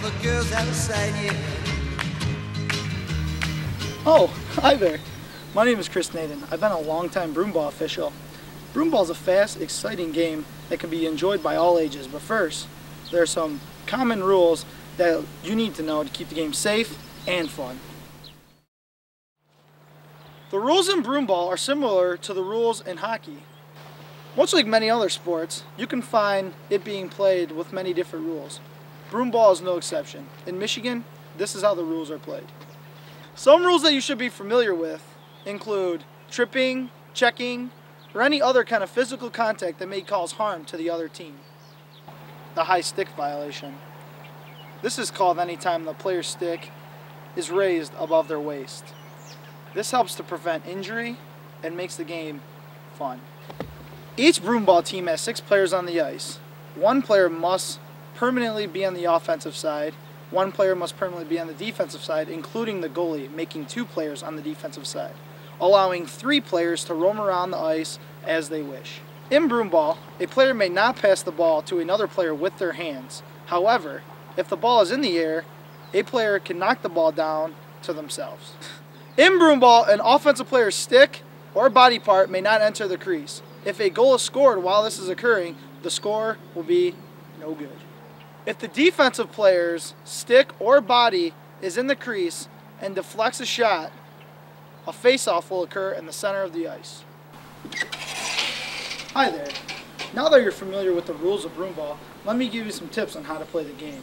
the girls outside, yeah. Oh, hi there. My name is Chris Naden. I've been a long-time broomball official. Broomball is a fast, exciting game that can be enjoyed by all ages, but first, there are some common rules that you need to know to keep the game safe and fun. The rules in broomball are similar to the rules in hockey. Much like many other sports, you can find it being played with many different rules. Broomball is no exception. In Michigan, this is how the rules are played. Some rules that you should be familiar with include tripping, checking, or any other kind of physical contact that may cause harm to the other team. The high stick violation. This is called any time the player's stick is raised above their waist. This helps to prevent injury and makes the game fun. Each broomball team has 6 players on the ice. 1 player must permanently be on the offensive side. 1 player must permanently be on the defensive side, including the goalie, making 2 players on the defensive side, allowing 3 players to roam around the ice as they wish. In broomball, a player may not pass the ball to another player with their hands. However, if the ball is in the air, a player can knock the ball down to themselves. In broomball, an offensive player's stick or body part may not enter the crease. If a goal is scored while this is occurring, the score will be no good. If the defensive player's stick or body is in the crease and deflects a shot, a face-off will occur in the center of the ice. Hi there. Now that you're familiar with the rules of broomball, let me give you some tips on how to play the game.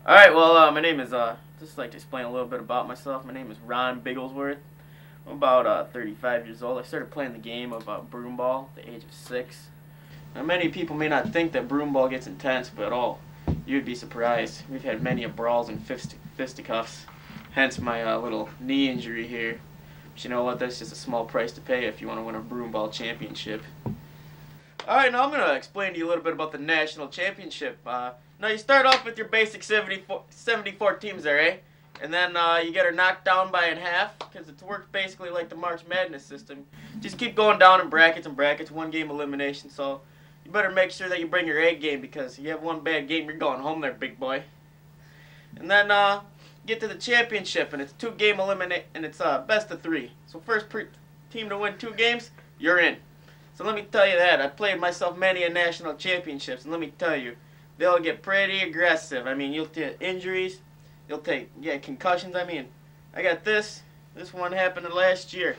Alright, well, my name is, just like to explain a little bit about myself. My name is Ron Bigglesworth. I'm about 35 years old. I started playing the game of broomball at the age of 6. Now, many people may not think that broomball gets intense, but you'd be surprised. We've had many brawls and fisticuffs, hence my little knee injury here. But you know what? That's just a small price to pay if you want to win a broomball championship. Alright, now I'm going to explain to you a little bit about the national championship. Now, you start off with your basic 74 teams there, eh? And then you get her knocked down by in half, because it works basically like the March Madness system. Just keep going down in brackets and brackets, 1 game elimination. So you better make sure that you bring your A game, because if you have 1 bad game, you're going home there, big boy. And then get to the championship, and it's 2 game eliminate, and it's best of 3. So first team to win 2 games, you're in. So let me tell you that. I've played myself many a national championships, and let me tell you, they'll get pretty aggressive. I mean, you'll get injuries. You'll take, concussions. I mean, I got this. This one happened last year.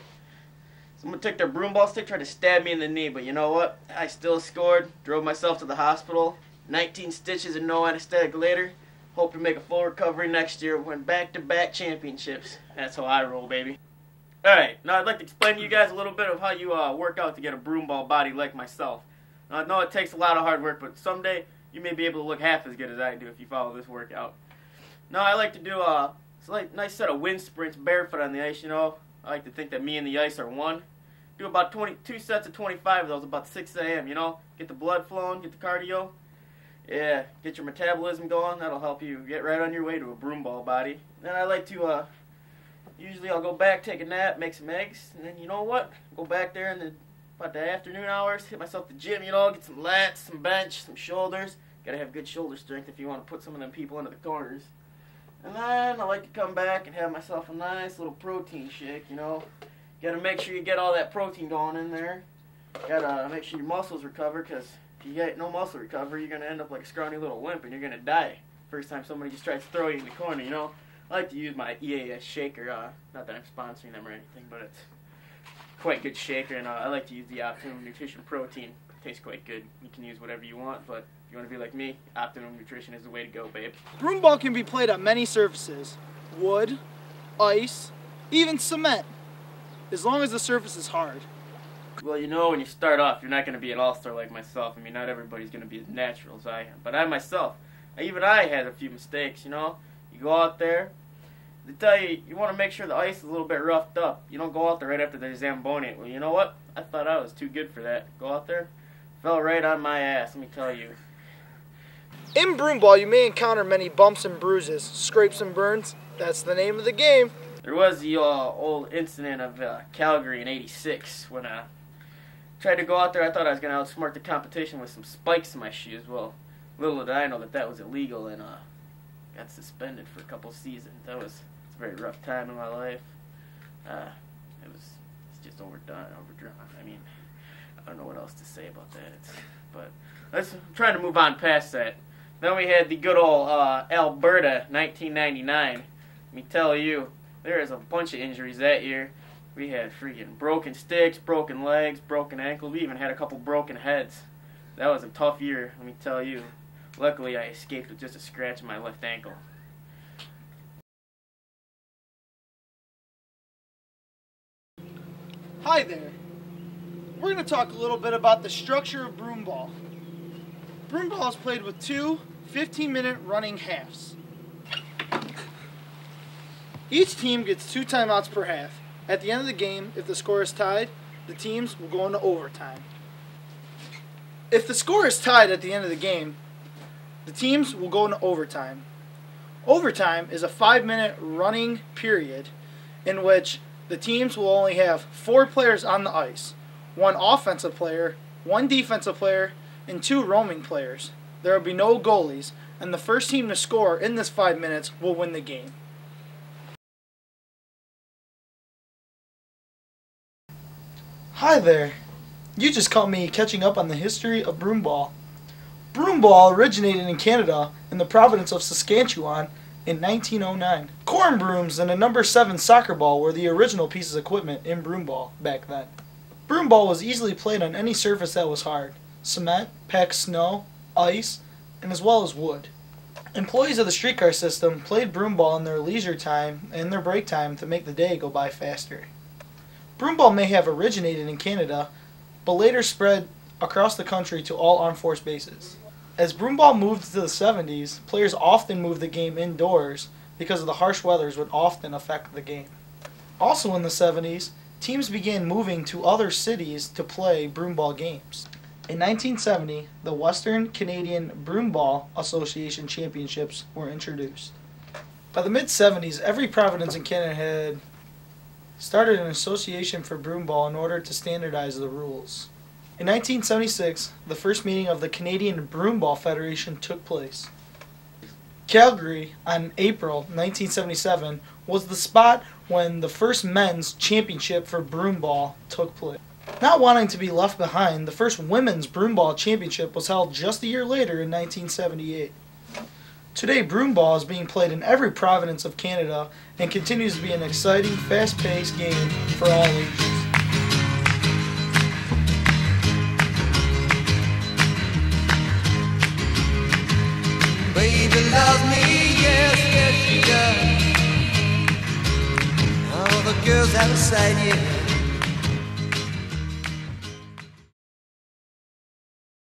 Someone took their broomball stick, tried to stab me in the knee, but you know what? I still scored, drove myself to the hospital, 19 stitches and no anesthetic later. Hope to make a full recovery next year. Win back-to-back championships. That's how I roll, baby. Alright, now I'd like to explain to you guys a little bit of how you work out to get a broomball body like myself. Now, I know it takes a lot of hard work, but someday you may be able to look half as good as I do if you follow this workout. Now, I like to do a nice set of wind sprints barefoot on the ice, you know. I like to think that me and the ice are one. Do about 2 sets of 25 of those, about 6 a.m., you know. Get the blood flowing, get the cardio. Yeah, get your metabolism going. That'll help you get right on your way to a broomball body. Then I like to, usually I'll go back, take a nap, make some eggs, and then you know what? Go back there in about the afternoon hours, hit myself at the gym, you know, get some lats, some bench, some shoulders. Gotta have good shoulder strength if you want to put some of them people into the corners. And then I like to come back and have myself a nice little protein shake, you know. Gotta make sure you get all that protein going in there. Gotta make sure your muscles recover, because if you get no muscle recovery, you're gonna end up like a scrawny little limp and you're gonna die. First time somebody just tries to throw you in the corner, you know. I like to use my EAS shaker, not that I'm sponsoring them or anything, but it's quite good shaker, and I like to use the Optimum Nutrition Protein. It tastes quite good. You can use whatever you want, but if you want to be like me, Optimum Nutrition is the way to go, babe. Broomball can be played on many surfaces: wood, ice, even cement, as long as the surface is hard. Well, you know, when you start off, you're not going to be an all-star like myself. I mean, not everybody's going to be as natural as I am. But I myself, even I had a few mistakes, you know. You go out there, they tell you, you want to make sure the ice is a little bit roughed up. You don't go out there right after the Zamboni. Well, you know what? I thought I was too good for that. Go out there, fell right on my ass, let me tell you. In broomball, you may encounter many bumps and bruises, scrapes and burns. That's the name of the game. There was the old incident of Calgary in '86 when I tried to go out there. I thought I was going to outsmart the competition with some spikes in my shoes. Well, little did I know that that was illegal, and got suspended for a couple seasons. It's a very rough time in my life. It's just overdrawn. I mean, I don't know what else to say about that. But I'm trying to move on past that. Then we had the good old Alberta 1999. Let me tell you, there is a bunch of injuries that year. We had freaking broken sticks, broken legs, broken ankles. We even had a couple broken heads. That was a tough year, let me tell you. Luckily, I escaped with just a scratch on my left ankle. Hi there. We're going to talk a little bit about the structure of broomball. Broomball is played with two 15-minute running halves. Each team gets 2 timeouts per half. At the end of the game, if the score is tied, the teams will go into overtime. If the score is tied at the end of the game, the teams will go into overtime. Overtime is a 5-minute running period in which the teams will only have 4 players on the ice, 1 offensive player, 1 defensive player, and 2 roaming players. There will be no goalies, and the first team to score in this 5 minutes will win the game. Hi there. You just caught me catching up on the history of broomball. Broomball originated in Canada in the province of Saskatchewan in 1909. Corn brooms and a number 7 soccer ball were the original pieces of equipment in broomball back then. Broomball was easily played on any surface that was hard: cement, packed snow, ice, and as well as wood. Employees of the streetcar system played broomball in their leisure time and their break time to make the day go by faster. Broomball may have originated in Canada, but later spread across the country to all armed force bases. As broomball moved to the 70s, players often moved the game indoors because of the harsh weathers would often affect the game. Also in the 70s, teams began moving to other cities to play broomball games. In 1970, the Western Canadian Broomball Association Championships were introduced. By the mid-70s, every province in Canada had started an association for broomball in order to standardize the rules. In 1976, the first meeting of the Canadian Broomball Federation took place. Calgary, on April 1977, was the spot when the first men's championship for broomball took place. Not wanting to be left behind, the first women's broomball championship was held just a year later in 1978. Today, broomball is being played in every province of Canada and continues to be an exciting, fast-paced game for all ages. Baby loves me, yes, yes she does. All the girls outside, yeah.